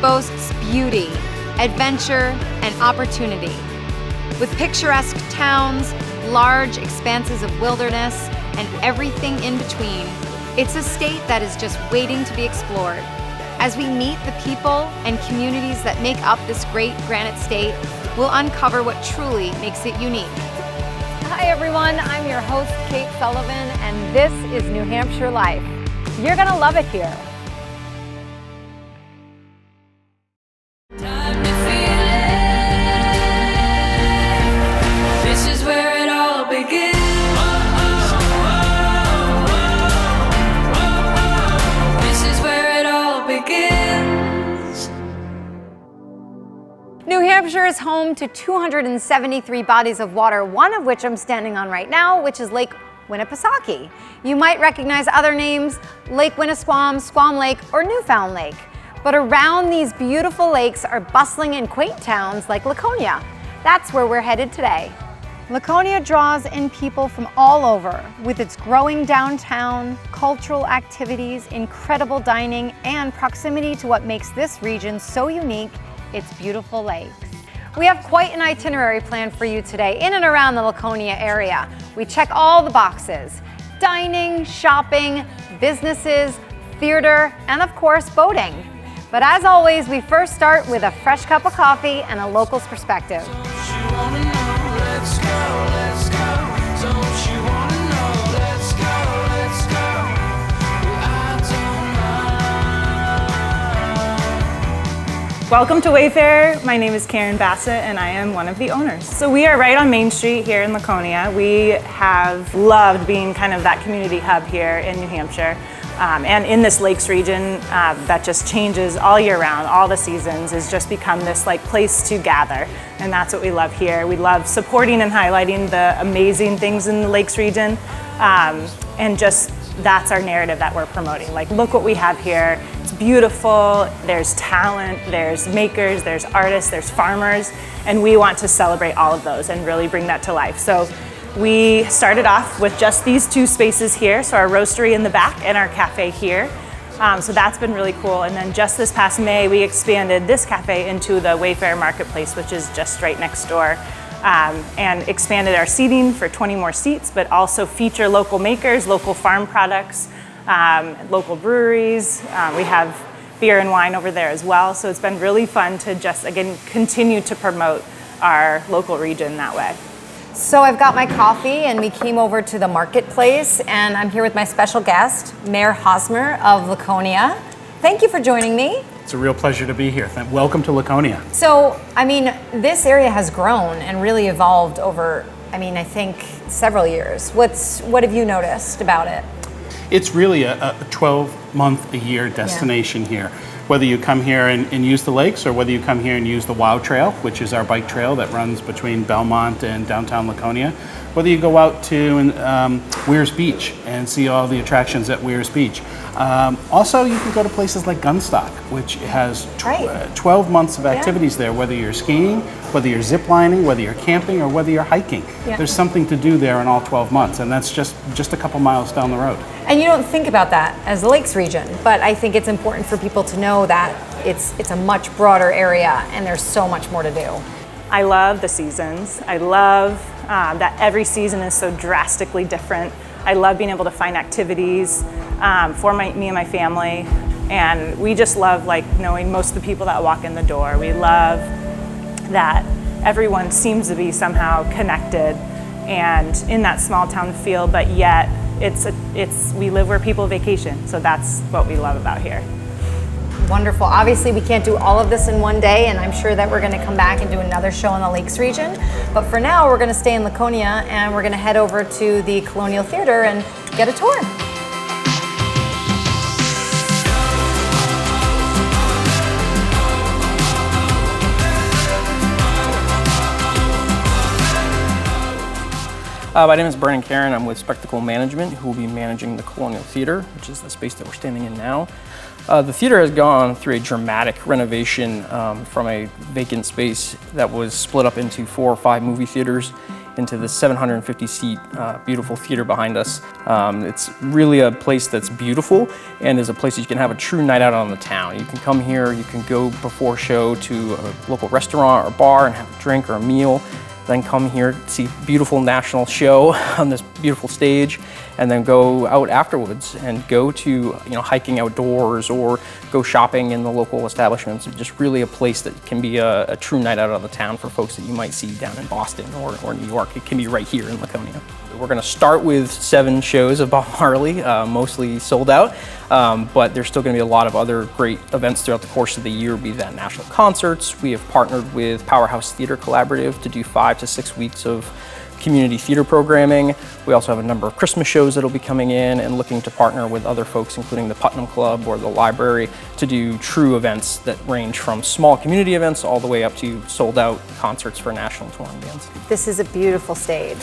boasts beauty, adventure, and opportunity. With picturesque towns, large expanses of wilderness, and everything in between, it's a state that is just waiting to be explored. As we meet the people and communities that make up this great granite state, we'll uncover what truly makes it unique. Hi everyone, I'm your host Kate Sullivan, and this is New Hampshire Life. You're gonna love it here. New Hampshire is home to 273 bodies of water, one of which I'm standing on right now, which is Lake Winnipesaukee. You might recognize other names, Lake Winnisquam, Squam Lake, or Newfound Lake. But around these beautiful lakes are bustling and quaint towns like Laconia. That's where we're headed today. Laconia draws in people from all over with its growing downtown, cultural activities, incredible dining, and proximity to what makes this region so unique, its beautiful lakes. We have quite an itinerary planned for you today in and around the Laconia area. We check all the boxes: dining, shopping, businesses, theater, and of course, boating. But as always, we first start with a fresh cup of coffee and a local's perspective. Welcome to Wayfarer. My name is Karen Bassett and I am one of the owners. So we are right on Main Street here in Laconia. We have loved being kind of that community hub here in New Hampshire. And in this lakes region that just changes all year round, all the seasons, has just become this like place to gather. And that's what we love here. We love supporting and highlighting the amazing things in the lakes region. And just that's our narrative that we're promoting. Like, look what we have here. It's beautiful, there's talent, there's makers, there's artists, there's farmers, and we want to celebrate all of those and really bring that to life. So we started off with just these two spaces here, so our roastery in the back and our cafe here. So that's been really cool. And then just this past May, we expanded this cafe into the Wayfarer Marketplace, which is just right next door, and expanded our seating for 20 more seats, but also feature local makers, local farm products, local breweries. We have beer and wine over there as well. So it's been really fun to just, again, continue to promote our local region that way. So I've got my coffee and we came over to the marketplace, and I'm here with my special guest, Mayor Hosmer of Laconia. Thank you for joining me. It's a real pleasure to be here. Welcome to Laconia. So, I mean, this area has grown and really evolved over, I think several years. What have you noticed about it? It's really a 12-month-a-year destination here. Whether you come here and use the lakes, or whether you come here and use the WOW Trail, which is our bike trail that runs between Belmont and downtown Laconia. Whether you go out to Weirs Beach and see all the attractions at Weirs Beach. Also, you can go to places like Gunstock, which has 12 months of activities there, whether you're skiing, whether you're ziplining, whether you're camping, or whether you're hiking. Yeah. There's something to do there in all 12 months, and that's just a couple miles down the road. And you don't think about that as the lakes region, but I think it's important for people to know that it's a much broader area and there's so much more to do. I love the seasons. I love that every season is so drastically different. I love being able to find activities for me and my family. And we just love knowing most of the people that walk in the door. We love that everyone seems to be somehow connected and in that small town feel, but yet we live where people vacation. So that's what we love about here. Wonderful. Obviously, we can't do all of this in one day, and I'm sure that we're going to come back and do another show in the Lakes region. But for now, we're going to stay in Laconia, and we're going to head over to the Colonial Theater and get a tour. My name is Brian Karen. I'm with Spectacle Management, who will be managing the Colonial Theater, which is the space that we're standing in now. The theater has gone through a dramatic renovation from a vacant space that was split up into 4 or 5 movie theaters into the 750-seat beautiful theater behind us. It's really a place that's beautiful and is a place that you can have a true night out on the town. You can come here, you can go before show to a local restaurant or bar and have a drink or a meal, then come here, see a beautiful national show on this beautiful stage, and then go out afterwards and go to hiking outdoors or go shopping in the local establishments. It's just really a place that can be a true night out on the town for folks that you might see down in Boston or New York. It can be right here in Laconia. We're going to start with 7 shows of Bob Marley, mostly sold out, but there's still going to be a lot of other great events throughout the course of the year, be that national concerts. We have partnered with Powerhouse Theater Collaborative to do 5 to 6 weeks of community theater programming. We also have a number of Christmas shows that'll be coming in and looking to partner with other folks, including the Putnam Club or the library, to do true events that range from small community events all the way up to sold out concerts for national touring bands. This is a beautiful stage.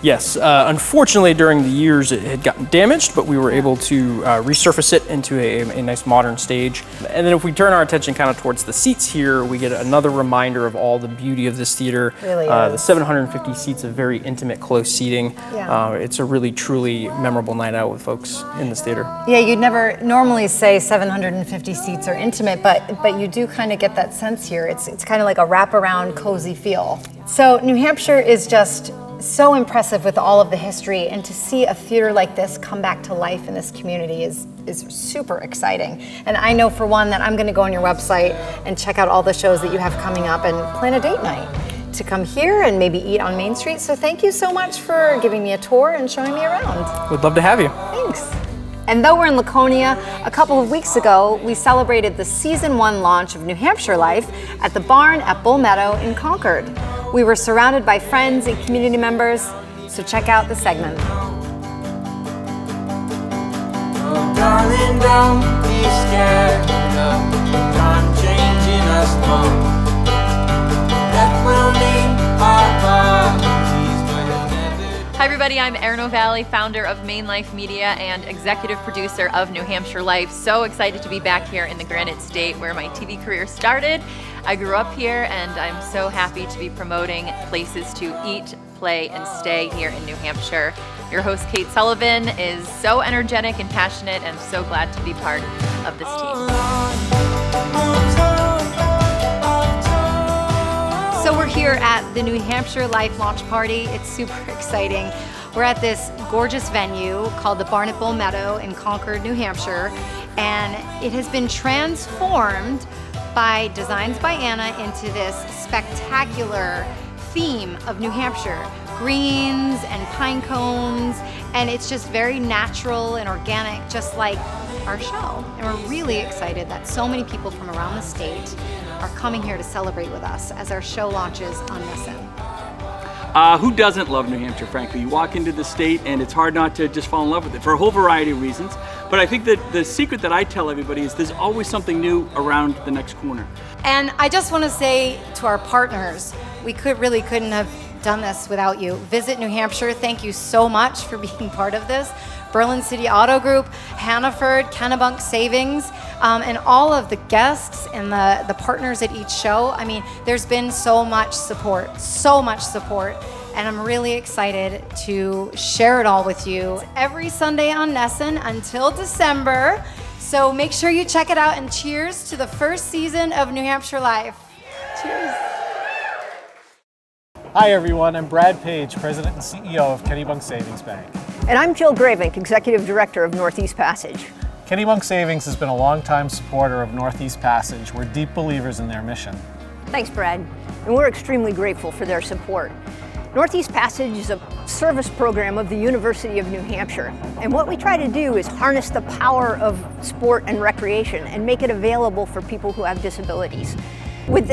Yes, unfortunately during the years it had gotten damaged, but we were able to resurface it into a nice modern stage. And then if we turn our attention kind of towards the seats here, we get another reminder of all the beauty of this theater. Really the 750 seats of very intimate, close seating. Yeah. It's a really, truly memorable night out with folks in this theater. Yeah, you'd never normally say 750 seats are intimate, but you do kind of get that sense here. It's kind of like a wraparound, cozy feel. So New Hampshire is just so impressive with all of the history, and to see a theater like this come back to life in this community is super exciting. And I know for one that I'm going to go on your website and check out all the shows that you have coming up and plan a date night to come here and maybe eat on Main Street. So thank you so much for giving me a tour and showing me around. We'd love to have you. Thanks. And though we're in Laconia, a couple of weeks ago, we celebrated the Season 1 launch of New Hampshire Life at the barn at Bull Meadow in Concord. We were surrounded by friends and community members, so check out the segment. Oh, darling, don't be scared of time changing us both. Death will leave our bodies, but he'll never. Hi everybody, I'm Erin O'Valley, founder of Main Life Media and executive producer of New Hampshire Life. So excited to be back here in the Granite State where my TV career started. I grew up here and I'm so happy to be promoting places to eat, play, and stay here in New Hampshire. Your host Kate Sullivan is so energetic and passionate, and so glad to be part of this team. So we're here at the New Hampshire Life launch party. It's super exciting. We're at this gorgeous venue called the Barn at Bull Meadow in Concord, New Hampshire, and it has been transformed by Designs by Anna into this spectacular theme of New Hampshire. Greens and pine cones, and it's just very natural and organic, just like our show. And we're really excited that so many people from around the state are coming here to celebrate with us as our show launches on Nissan. Who doesn't love New Hampshire, frankly? You walk into the state and it's hard not to just fall in love with it for a whole variety of reasons. But I think that the secret that I tell everybody is there's always something new around the next corner. And I just want to say to our partners, we couldn't have done this without you. Visit New Hampshire. Thank you so much for being part of this. Berlin City Auto Group, Hannaford, Kennebunk Savings, and all of the guests and the partners at each show. I mean, there's been so much support, and I'm really excited to share it all with you every Sunday on Nessun until December. So make sure you check it out, and cheers to the first season of New Hampshire Life. Cheers. Hi everyone, I'm Brad Page, President and CEO of Kennebunk Savings Bank. And I'm Jill Gravink, Executive Director of Northeast Passage. Kennebunk Savings has been a longtime supporter of Northeast Passage. We're deep believers in their mission. Thanks, Brad. And we're extremely grateful for their support. Northeast Passage is a service program of the University of New Hampshire. And what we try to do is harness the power of sport and recreation and make it available for people who have disabilities.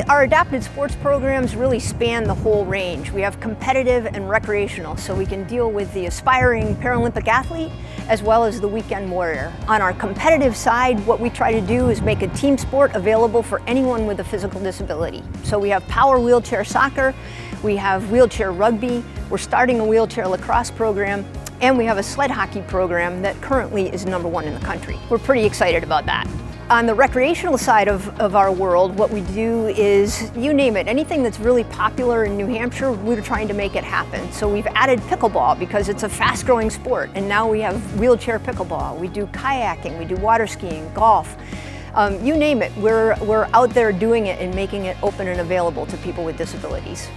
Our adapted sports programs really span the whole range. We have competitive and recreational, so we can deal with the aspiring Paralympic athlete as well as the weekend warrior. On our competitive side, what we try to do is make a team sport available for anyone with a physical disability. So we have power wheelchair soccer, we have wheelchair rugby, we're starting a wheelchair lacrosse program, and we have a sled hockey program that currently is #1 in the country. We're pretty excited about that. On the recreational side of our world, what we do is, you name it, anything that's really popular in New Hampshire, we're trying to make it happen. So we've added pickleball because it's a fast-growing sport, and now we have wheelchair pickleball. We do kayaking, we do water skiing, golf. You name it, we're out there doing it and making it open and available to people with disabilities.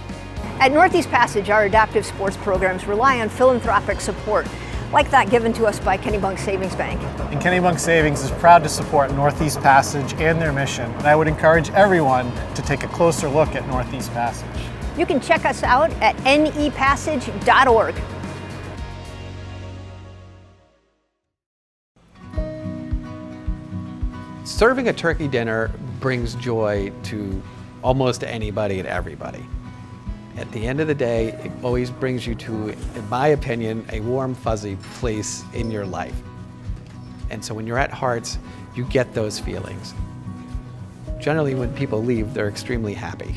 At Northeast Passage, our adaptive sports programs rely on philanthropic support, like that given to us by Kennebunk Savings Bank. And Kennebunk Savings is proud to support Northeast Passage and their mission, and I would encourage everyone to take a closer look at Northeast Passage. You can check us out at nepassage.org. Serving a turkey dinner brings joy to almost anybody and everybody. At the end of the day, it always brings you to, in my opinion, a warm, fuzzy place in your life. And so when you're at Hearts, you get those feelings. Generally, when people leave, they're extremely happy.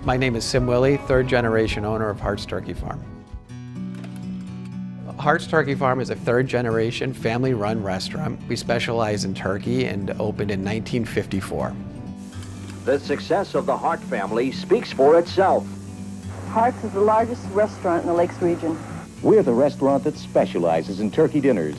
My name is Sim Willie, third generation owner of Hearts Turkey Farm. Hearts Turkey Farm is a third generation family-run restaurant. We specialize in turkey and opened in 1954. The success of the Hart family speaks for itself. Hart's is the largest restaurant in the Lakes region. We're the restaurant that specializes in turkey dinners.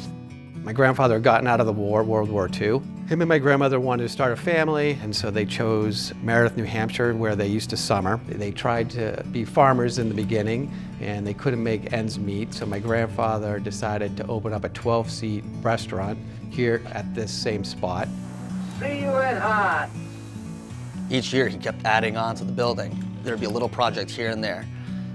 My grandfather had gotten out of the war, World War II. Him and my grandmother wanted to start a family, and so they chose Meredith, New Hampshire, where they used to summer. They tried to be farmers in the beginning, and they couldn't make ends meet, so my grandfather decided to open up a 12-seat restaurant here at this same spot. See you at Hart. Each year he kept adding on to the building. There'd be a little project here and there.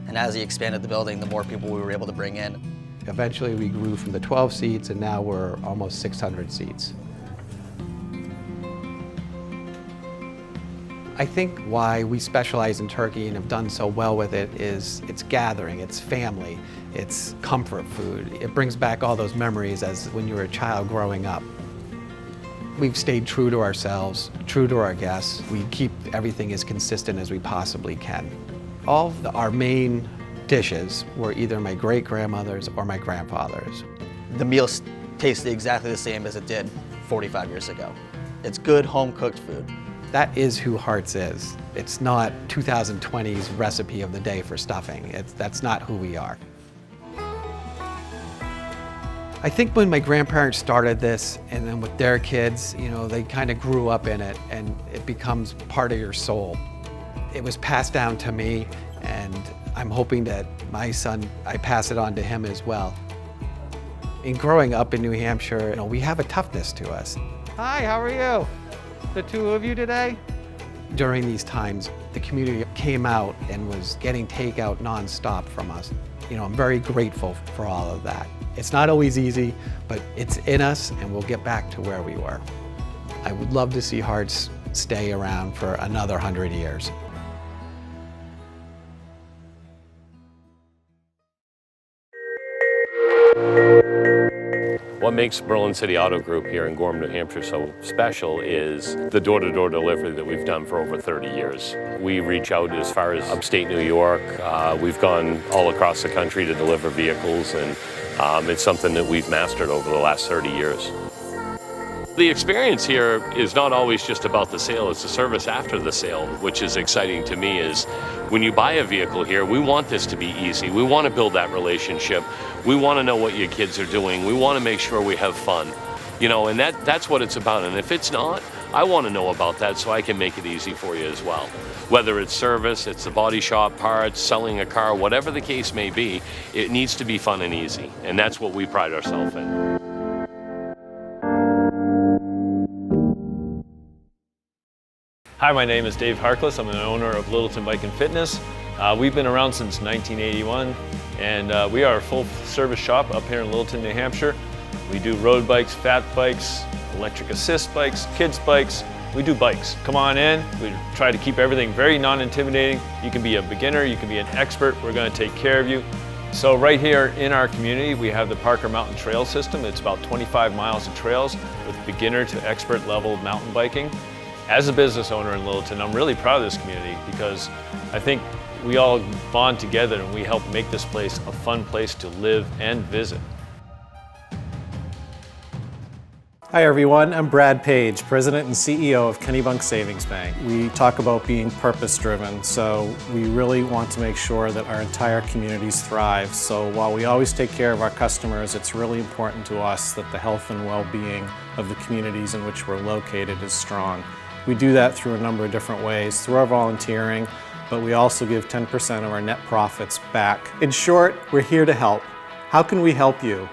And as he expanded the building, the more people we were able to bring in. Eventually we grew from the 12 seats and now we're almost 600 seats. I think why we specialize in turkey and have done so well with it is it's gathering, it's family, it's comfort food. It brings back all those memories as when you were a child growing up. We've stayed true to ourselves, true to our guests. We keep everything as consistent as we possibly can. All of our main dishes were either my great-grandmother's or my grandfather's. The meal tasted exactly the same as it did 45 years ago. It's good home-cooked food. That is who Hearts is. It's not 2020's recipe of the day for stuffing. That's not who we are. I think when my grandparents started this, and then with their kids, you know, they kind of grew up in it, and it becomes part of your soul. It was passed down to me, and I'm hoping that my son, I pass it on to him as well. In growing up in New Hampshire, you know, we have a toughness to us. Hi, how are you? The two of you today? During these times, the community came out and was getting takeout nonstop from us. You know, I'm very grateful for all of that. It's not always easy, but it's in us and we'll get back to where we were. I would love to see Hearts stay around for another 100 years. What makes Berlin City Auto Group here in Gorham, New Hampshire so special is the door-to-door delivery that we've done for over 30 years. We reach out as far as upstate New York. We've gone all across the country to deliver vehicles, and it's something that we've mastered over the last 30 years. The experience here is not always just about the sale, it's the service after the sale, which is exciting to me. Is when you buy a vehicle here, we want this to be easy. We want to build that relationship. We want to know what your kids are doing. We want to make sure we have fun. You know, and that's what it's about. And if it's not, I want to know about that so I can make it easy for you as well. Whether it's service, it's the body shop, parts, selling a car, whatever the case may be, it needs to be fun and easy. And that's what we pride ourselves in. Hi, my name is Dave Harkless. I'm an owner of Littleton Bike and Fitness. We've been around since 1981, and we are a full-service shop up here in Littleton, New Hampshire. We do road bikes, fat bikes, electric assist bikes, kids bikes. We do bikes. Come on in. We try to keep everything very non-intimidating. You can be a beginner, you can be an expert. We're going to take care of you. So right here in our community, we have the Parker Mountain Trail System. It's about 25 miles of trails with beginner to expert level mountain biking. As a business owner in Littleton, I'm really proud of this community because I think we all bond together and we help make this place a fun place to live and visit. Hi everyone, I'm Brad Page, President and CEO of Kennebunk Savings Bank. We talk about being purpose-driven, so we really want to make sure that our entire communities thrive. So while we always take care of our customers, it's really important to us that the health and well-being of the communities in which we're located is strong. We do that through a number of different ways, through our volunteering, but we also give 10% of our net profits back. In short, we're here to help. How can we help you?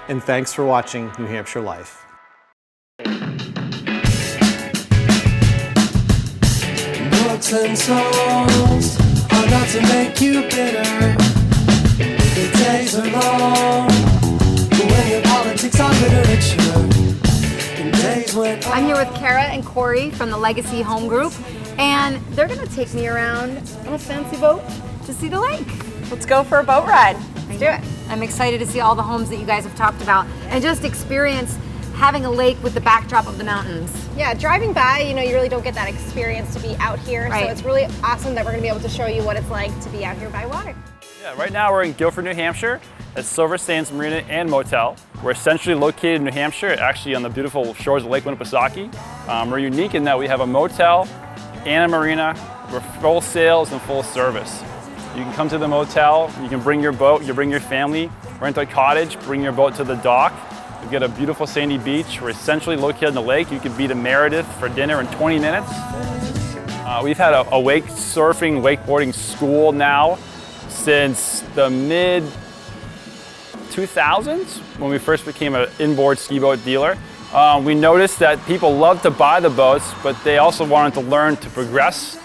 And thanks for watching New Hampshire Life. Notes and songs are not to make you bitter. The days are long when your politics are literature. And days when I'm here with Kara and Corey from the Legacy Home Group, and they're gonna take me around on a fancy boat to see the lake. Let's go for a boat ride. Let's do it. I'm excited to see all the homes that you guys have talked about and just experience having a lake with the backdrop of the mountains. Yeah, driving by, you really don't get that experience to be out here. Right. So it's really awesome that we're gonna be able to show you what it's like to be out here by water. Yeah, right now we're in Guilford, New Hampshire at Silver Sands Marina and Motel. We're essentially located in New Hampshire, actually on the beautiful shores of Lake Winnipesaukee. We're unique in that we have a motel and a marina. We're full sales and full service. You can come to the motel, you can bring your boat, you bring your family, rent a cottage, bring your boat to the dock. We've got a beautiful sandy beach. We're essentially located on the lake. You can be to Meredith for dinner in 20 minutes. We've had a wake surfing, wakeboarding school now since the mid-2000s when we first became an inboard ski boat dealer. We noticed that people loved to buy the boats, but they also wanted to learn to progress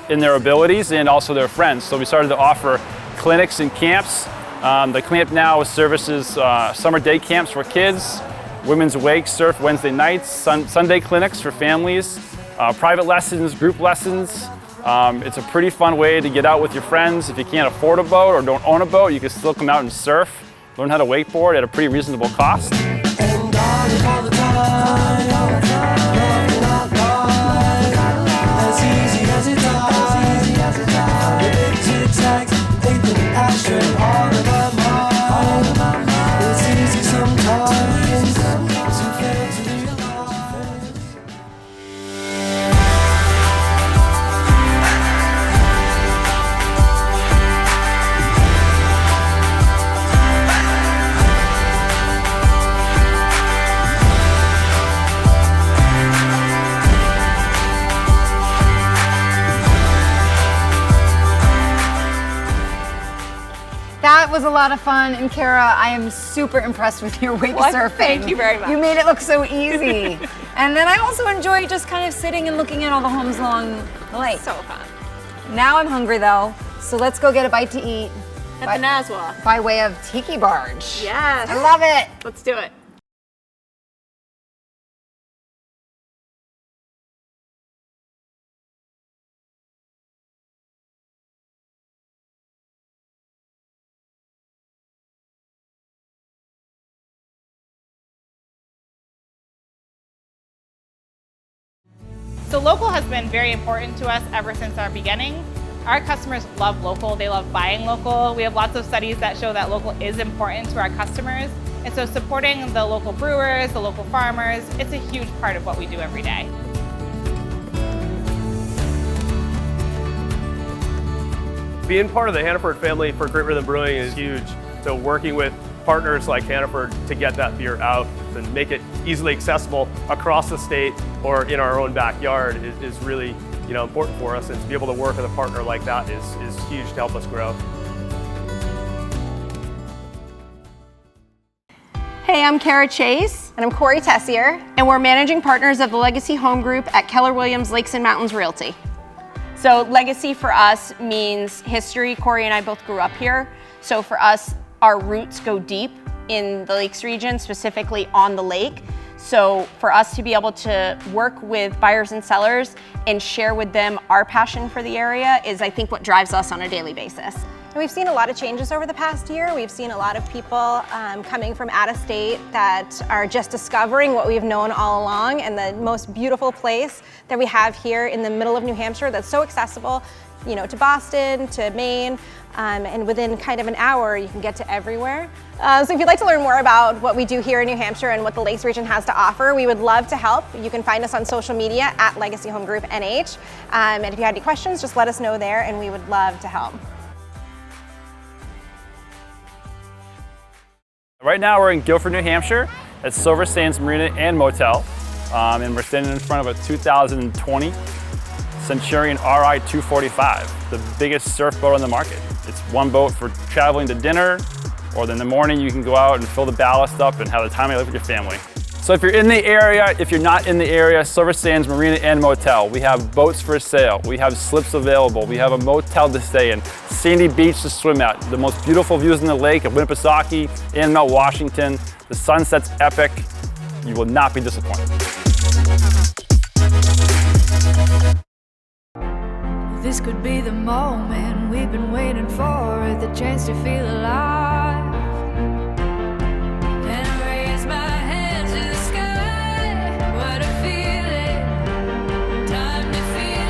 in their abilities and also their friends. So we started to offer clinics and camps. The camp now services summer day camps for kids, women's wake surf Wednesday nights, Sunday clinics for families, private lessons, group lessons. It's a pretty fun way to get out with your friends. If you can't afford a boat or don't own a boat, you can still come out and surf, learn how to wakeboard at a pretty reasonable cost. That was a lot of fun, and Kara, I am super impressed with your wake surfing. Thank you very much. You made it look so easy. And then I also enjoy just kind of sitting and looking at all the homes along the lake. So fun. Now I'm hungry though, so let's go get a bite to eat. At the Nazwa. By way of Tiki Barge. Yes. I love it. Let's do it. So local has been very important to us ever since our beginning. Our customers love local, they love buying local. We have lots of studies that show that local is important to our customers. And so supporting the local brewers, the local farmers, it's a huge part of what we do every day. Being part of the Hannaford family for Great Rhythm Brewing is huge. So working with partners like Hannaford to get that beer out and make it easily accessible across the state or in our own backyard is really important for us. And to be able to work with a partner like that is huge to help us grow. Hey, I'm Kara Chase. And I'm Corey Tessier. And we're managing partners of the Legacy Home Group at Keller Williams Lakes and Mountains Realty. So legacy for us means history. Corey and I both grew up here. So for us, our roots go deep in the Lakes region, specifically on the lake. So for us to be able to work with buyers and sellers and share with them our passion for the area is, I think, what drives us on a daily basis. And we've seen a lot of changes over the past year. We've seen a lot of people coming from out of state that are just discovering what we've known all along, and the most beautiful place that we have here in the middle of New Hampshire that's so accessible. to Boston, to Maine, and within kind of an hour, you can get to everywhere. So if you'd like to learn more about what we do here in New Hampshire and what the Lakes region has to offer, we would love to help. You can find us on social media at Legacy Home Group NH. And if you had any questions, just let us know there and we would love to help. Right now we're in Guilford, New Hampshire at Silver Sands Marina and Motel. And we're standing in front of a 2020 Centurion RI 245, the biggest surf boat on the market. It's one boat for traveling to dinner, or then in the morning you can go out and fill the ballast up and have the time of your life with your family. So if you're in the area, if you're not in the area, Silver Sands Marina and Motel, we have boats for sale, we have slips available, we have a motel to stay in, sandy beach to swim at, the most beautiful views in the lake of Winnipesaukee and Mount Washington. The sunset's epic. You will not be disappointed. This could be the moment we've been waiting for, the chance to feel alive. And I raise my hands to the sky, what a feeling, time to feel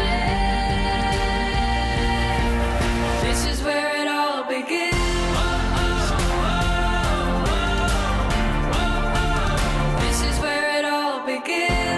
it. This is where it all begins. This is where it all begins.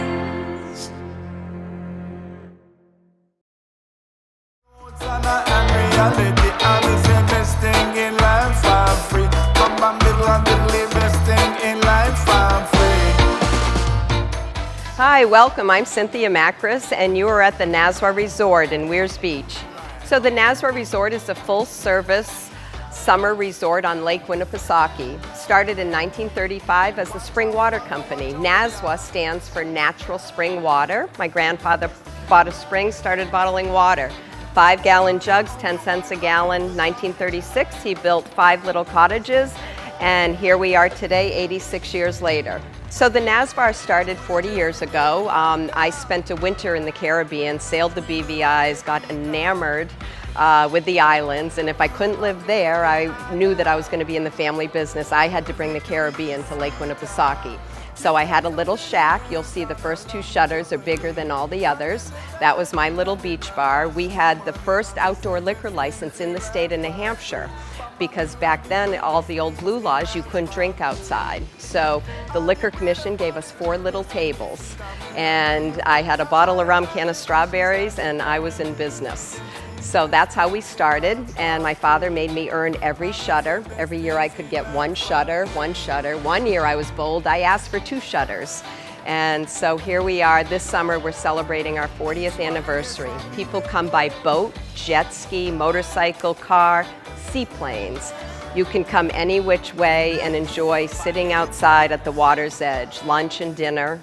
Hi, welcome. I'm Cynthia Macris, and you are at the Nazwa Resort in Weirs Beach. So the Nazwa Resort is a full-service summer resort on Lake Winnipesaukee. Started in 1935 as the Spring Water Company. Nazwa stands for Natural Spring Water. My grandfather bought a spring, started bottling water. 5-gallon jugs, 10 cents a gallon. 1936, he built 5 little cottages, and here we are today, 86 years later. So the Nazwa started 40 years ago. I spent a winter in the Caribbean, sailed the BVIs, got enamored with the islands, and if I couldn't live there, I knew that I was going to be in the family business. I had to bring the Caribbean to Lake Winnipesaukee. So I had a little shack. You'll see the first 2 shutters are bigger than all the others. That was my little beach bar. We had the first outdoor liquor license in the state of New Hampshire, because back then, all the old blue laws, you couldn't drink outside. So the Liquor Commission gave us 4 little tables. And I had a bottle of rum, can of strawberries, and I was in business. So that's how we started, and my father made me earn every shutter. Every year I could get 1 shutter, 1 shutter. One year I was bold, I asked for 2 shutters. And so here we are. This summer we're celebrating our 40th anniversary. People come by boat, jet ski, motorcycle, car, seaplanes. You can come any which way and enjoy sitting outside at the water's edge, lunch and dinner.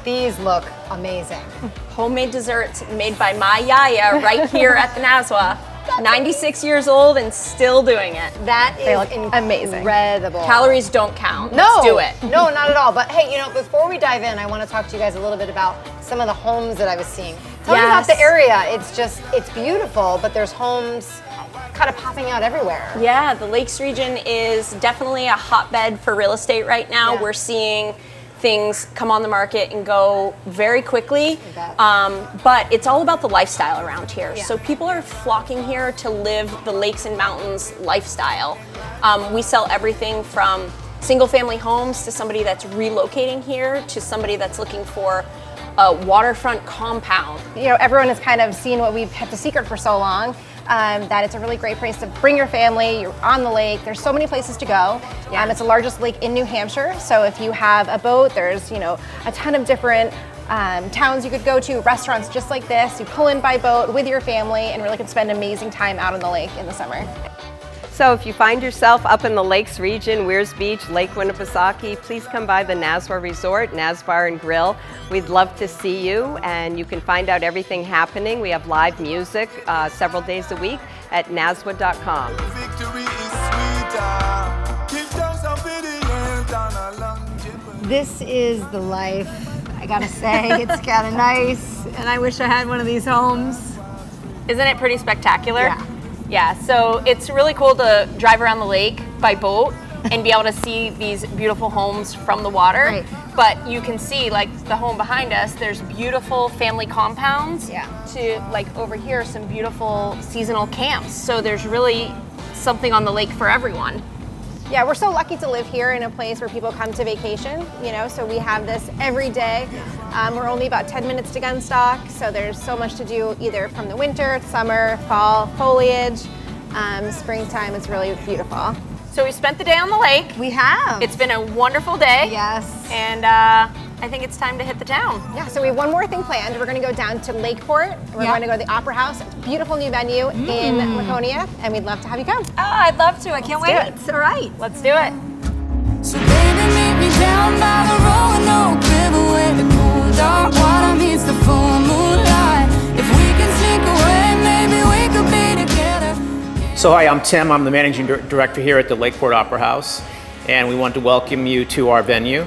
These look amazing. Homemade desserts made by my yaya right here at the Nazwa. 96 years old and still doing it. That They is look amazing. incredible. Calories don't count. No, Let's do it. No, not at all. But hey, before we dive in, I want to talk to you guys a little bit about some of the homes that I was seeing. Tell me about the area. It's beautiful, but there's homes kind of popping out everywhere. Yeah, the Lakes region is definitely a hotbed for real estate right now. Yeah. We're seeing things come on the market and go very quickly, but it's all about the lifestyle around here. Yeah. So people are flocking here to live the lakes and mountains lifestyle. We sell everything from single family homes to somebody that's relocating here to somebody that's looking for a waterfront compound. Everyone has kind of seen what we've kept a secret for so long, that it's a really great place to bring your family. You're on the lake. There's so many places to go. It's the largest lake in New Hampshire. So if you have a boat, there's a ton of different towns you could go to, restaurants just like this. You pull in by boat with your family and really can spend amazing time out on the lake in the summer. So if you find yourself up in the Lakes region, Weirs Beach, Lake Winnipesaukee, please come by the Nazwa Resort, Bar and Grill. We'd love to see you, and you can find out everything happening. We have live music several days a week at nazwa.com. This is the life, I gotta say. It's kind of nice, and I wish I had one of these homes. Isn't it pretty spectacular? Yeah. Yeah, so it's really cool to drive around the lake by boat and be able to see these beautiful homes from the water. Right. But you can see, like the home behind us, there's beautiful family compounds. Yeah. To like over here, some beautiful seasonal camps. So there's really something on the lake for everyone. Yeah, we're so lucky to live here in a place where people come to vacation, you know, so we have this every day. We're only about 10 minutes to gunstock, so there's so much to do either from the winter, summer, fall, foliage, springtime. It's really beautiful. So we spent the day on the lake. We have. It's been a wonderful day. Yes. And I think it's time to hit the town. Yeah, so we have one more thing planned. We're going to go down to Lakeport. We're going to go to the Opera House. It's a beautiful new venue in Laconia, and we'd love to have you come. Oh, I'd love to. I can't wait. All right, let's do it. So baby, meet me down by the Roanoke River where the cool dark water meets the full moonlight. If we can sneak away, maybe we could be together. So hi, I'm Tim. I'm the managing director here at the Lakeport Opera House, and we want to welcome you to our venue.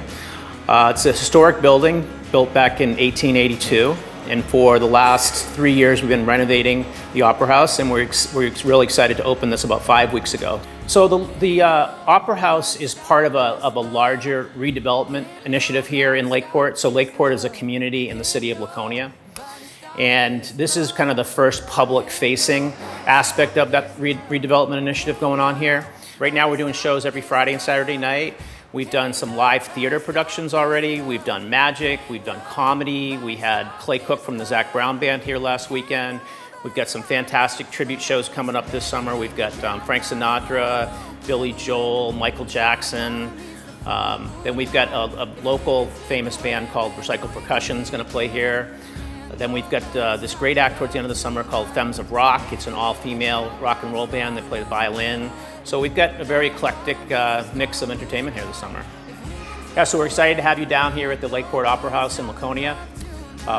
It's a historic building built back in 1882, and for the last 3 years we've been renovating the Opera House, and we're really excited to open this about 5 weeks ago. So the Opera House is part of a larger redevelopment initiative here in Lakeport. So Lakeport is a community in the city of Laconia. And this is kind of the first public-facing aspect of that redevelopment initiative going on here. Right now we're doing shows every Friday and Saturday night. We've done some live theater productions already. We've done magic, we've done comedy. We had Clay Cook from the Zach Brown Band here last weekend. We've got some fantastic tribute shows coming up this summer. We've got Frank Sinatra, Billy Joel, Michael Jackson. Then we've got a local famous band called Recycle Percussion is going to play here. Then we've got this great act towards the end of the summer called Femmes of Rock. It's an all-female rock and roll band that plays violin. So we've got a very eclectic mix of entertainment here this summer. Yeah, so we're excited to have you down here at the Lakeport Opera House in Laconia.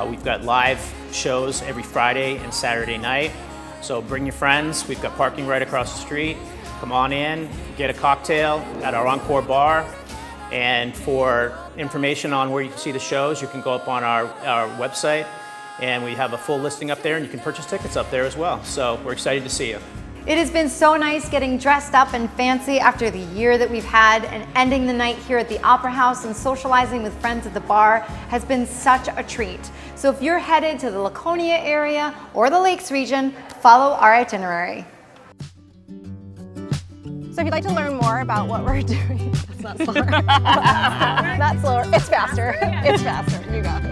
We've got live shows every Friday and Saturday night. So bring your friends. We've got parking right across the street. Come on in, get a cocktail at our Encore bar. And for information on where you can see the shows, you can go up on our website. And we have a full listing up there, and you can purchase tickets up there as well. So we're excited to see you. It has been so nice getting dressed up and fancy after the year that we've had, and ending the night here at the Opera House and socializing with friends at the bar has been such a treat. So if you're headed to the Laconia area or the Lakes region, follow our itinerary. So if you'd like to learn more about what we're doing, that's not slower. Not slower, it's faster. It's faster, you got it.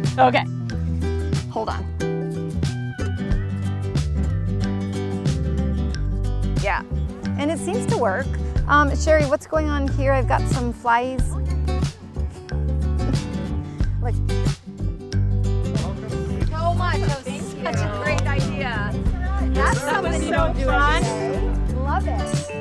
Just do it. Okay. Hold on. Yeah. And it seems to work. Sherry, what's going on here? I've got some flies. Like, So much. That was such a great idea. That's something you don't do every day. Love it.